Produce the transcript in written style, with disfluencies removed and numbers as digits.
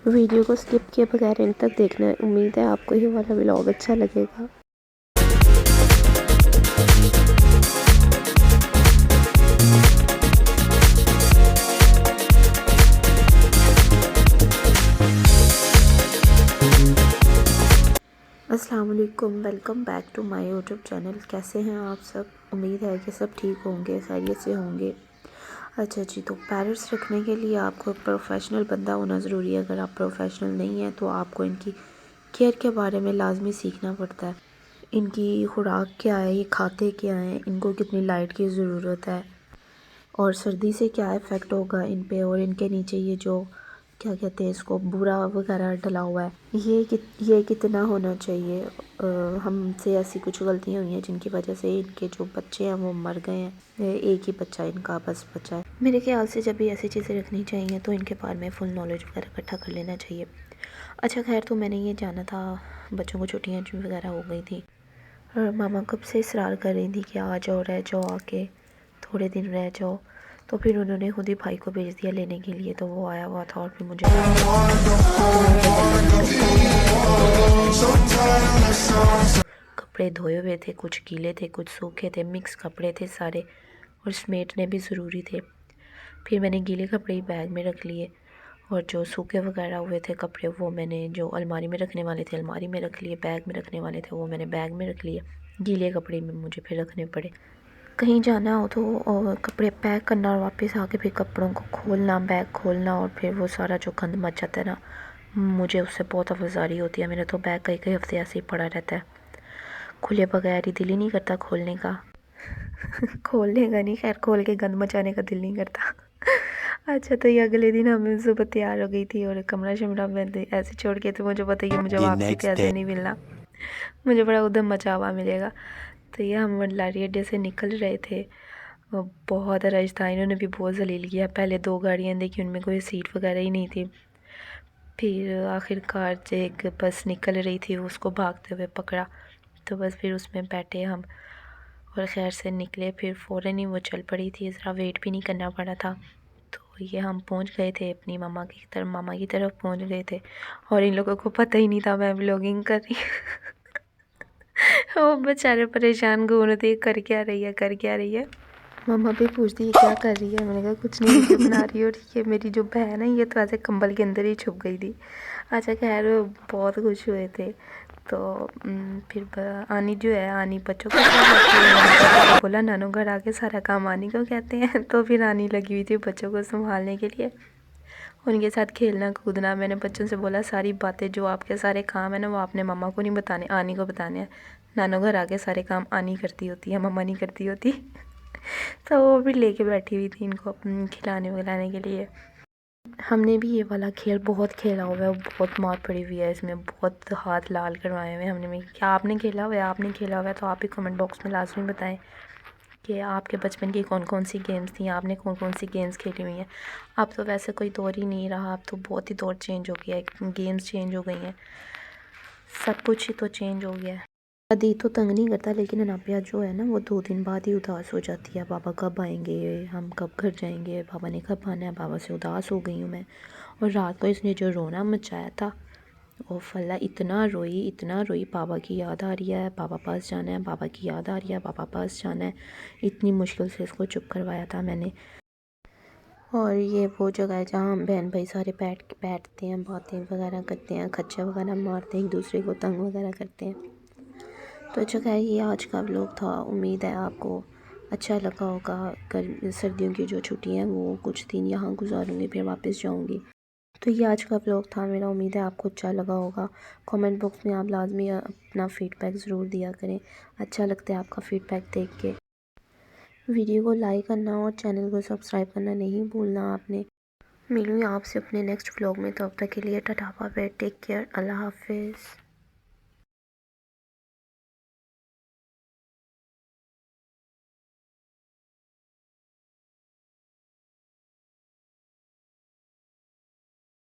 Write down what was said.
Video کو skip کیے بغیر اینڈ تک دیکھنا ہے، امید ہے آپ کو یہ والا ولاگ اچھا لگے گا۔ السلام علیکم، welcome back to my YouTube channel. کیسے ہیں آپ سب؟ امید ہے کہ سب ٹھیک ہوں گے، خیریت سے ہوں گے۔ اچھا جی، تو پیرٹس رکھنے کے لیے آپ کو پروفیشنل بندہ ہونا ضروری ہے۔ اگر آپ پروفیشنل نہیں ہیں تو آپ کو ان کی کیئر کے بارے میں لازمی سیکھنا پڑتا ہے۔ ان کی خوراک کیا ہے، یہ کھاتے کیا ہیں، ان کو کتنی لائٹ کی ضرورت ہے، اور سردی سے کیا افیکٹ ہوگا ان پہ، اور ان کے نیچے یہ جو کیا کہتے ہیں اس کو بورا وغیرہ ڈلا ہوا ہے، یہ کتنا ہونا چاہیے۔ ہم سے ایسی کچھ غلطیاں ہوئی ہیں جن کی وجہ سے ان کے جو بچے ہیں وہ مر گئے ہیں، ایک ہی بچہ ان کا بس بچا ہے۔ میرے خیال سے جب بھی ایسی چیزیں رکھنی چاہیے تو ان کے بارے میں فل نالج وغیرہ اکٹھا کر لینا چاہیے۔ اچھا خیر، تو میں نے یہ جانا تھا، بچوں کو چھٹیاں وغیرہ ہو گئی تھی، اور ماما کب سے اصرار کر رہی تھی کہ آ جاؤ، رہ جاؤ، آ کے تھوڑے دن رہ جاؤ۔ تو پھر انہوں نے خود ہی بھائی کو بھیج دیا لینے کے لیے، تو وہ آیا ہوا تھا، اور پھر مجھے کپڑے دھوئے ہوئے تھے، کچھ گیلے تھے، کچھ سوکھے تھے، مکس کپڑے تھے سارے، اور سمیٹنے بھی ضروری تھے۔ پھر میں نے گیلے کپڑے ہی بیگ میں رکھ لیے، اور جو سوکھے وغیرہ ہوئے تھے کپڑے وہ میں نے جو الماری میں رکھنے والے تھے الماری میں رکھ لیے، بیگ میں رکھنے والے تھے وہ میں نے بیگ میں رکھ لیے۔ گیلے کپڑے میں مجھے پھر رکھنے پڑے۔ کہیں جانا ہو تو کپڑے پیک کرنا، اور واپس آ کے پھر کپڑوں کو کھولنا، بیگ کھولنا، اور پھر وہ سارا جو گند مچ جاتا ہے نا، مجھے اس سے بہت افسردگی ہوتی ہے۔ میرا تو بیگ کئی ہفتے ایسے ہی پڑا رہتا ہے، کھلے بغیر ہی دل ہی نہیں کرتا کھولنے کا۔ کھولنے کا نہیں، خیر کھول کے گند مچانے کا دل نہیں کرتا۔ اچھا، تو یہ اگلے دن ہمیں صبح تیار ہو گئی تھی، اور کمرہ شمرہ میں ایسے چھوڑ کے، تو مجھے پتہ ہے مجھے واپسی پہ ایسے نہیں ملنا، مجھے بڑا ادھم مچا ہوا ملے گا۔ تو یہ ہم لاری اڈے سے نکل رہے تھے، بہت رش تھا، انہوں نے بھی بہت ذلیل کیا۔ پہلے 2 گاڑیاں دیکھی، ان میں کوئی سیٹ وغیرہ ہی نہیں تھی۔ پھر آخر کار سے ایک بس نکل رہی تھی، اس کو بھاگتے ہوئے پکڑا، تو بس پھر اس میں بیٹھے ہم، اور خیر سے نکلے۔ پھر فوراً ہی وہ چل پڑی تھی، ذرا ویٹ بھی نہیں کرنا پڑا تھا۔ تو یہ ہم پہنچ گئے تھے اپنی ماما کی طرف پہنچ گئے تھے، اور ان لوگوں کو پتہ ہی نہیں تھا میں ولاگنگ کر رہی وہ بیچارے پریشان گھوم رہے تھے، کر کیا رہی ہے۔ ماما بھی پوچھتی ہے کیا کر رہی ہے، میں نے کہا کچھ نہیں، ویڈیو بنا رہی ہے۔ اور یہ میری جو بہن ہے یہ تو ایسے کمبل کے اندر ہی چھپ گئی تھی۔ اچھا خیر، بہت خوش ہوئے تھے۔ تو پھر آنی جو ہے، آنی بچوں کو بولا نانو گھر آ کے سارا کام آنی کو کہتے ہیں، تو پھر آنی لگی ہوئی تھی بچوں کو سنبھالنے کے لیے، ان کے ساتھ کھیلنا کودنا۔ میں نے بچوں سے بولا ساری باتیں جو آپ کے سارے کام ہیں نا وہ آپ نے ماما کو نہیں بتانے، آنی کو بتانے ہیں۔ نانو گھر آ کے سارے کام آنی کرتی ہوتی ہے، ماما نہیں کرتی ہوتی۔ تو وہ بھی لے کے بیٹھی ہوئی تھی ان کو کھلانے ولانے کے لیے۔ ہم نے بھی یہ والا کھیل بہت کھیلا ہوا ہے، بہت مار پڑی ہوئی ہے اس میں، بہت ہاتھ لال کروائے ہوئے ہیں ہم نے۔ کیا آپ نے کھیلا ہوا ہے تو آپ بھی کمنٹ باکس میں لازمی بتائیں کہ آپ کے بچپن کی کون سی گیمز تھیں، آپ نے کون سی گیمز کھیلی ہوئی ہیں۔ اب تو ویسے کوئی دور ہی نہیں رہا، اب تو بہت ہی دور چینج ہو گیا ہے، گیمز چینج ہو گئی ہیں، سب کچھ ہی تو چینج ہو گیا ہے۔ دادی تو تنگ نہیں کرتا، لیکن اناپیا جو ہے نا وہ 2 دن بعد ہی اداس ہو جاتی ہے، بابا کب آئیں گے، ہم کب گھر جائیں گے، بابا نے کب آنا ہے، بابا سے اداس ہو گئی ہوں میں۔ اور رات کو اس نے جو رونا مچایا تھا، اوف اللہ، اتنا روئی، بابا کی یاد آ رہی ہے، بابا پاس جانا ہے، بابا کی یاد آ رہی ہے، بابا پاس جانا ہے۔ اتنی مشکل سے اس کو چپ کروایا تھا میں نے۔ اور یہ وہ جگہ ہے جہاں ہم بہن بھائی سارے بیٹھتے ہیں، باتیں وغیرہ کرتے ہیں، کھچا وغیرہ مارتے ہیں، ایک دوسرے کو تنگ وغیرہ کرتے ہیں۔ تو اچھا خیر، یہ آج کا ولاگ تھا، امید ہے آپ کو اچھا لگا ہوگا۔ سردیوں کی جو چھٹی ہیں وہ کچھ دن یہاں گزاروں گی، پھر واپس جاؤں گی۔ تو یہ آج کا ولاگ تھا میرا، امید ہے آپ کو اچھا لگا ہوگا۔ کمنٹ باکس میں آپ لازمی اپنا فیڈ بیک ضرور دیا کریں، اچھا لگتا ہے آپ کا فیڈ بیک دیکھ کے۔ ویڈیو کو لائک کرنا اور چینل کو سبسکرائب کرنا نہیں بھولنا آپ نے۔ ملوں گی آپ سے اپنے نیکسٹ ولاگ میں، تب تک کے لیے ta-ta bye bye, take care, اللہ حافظ۔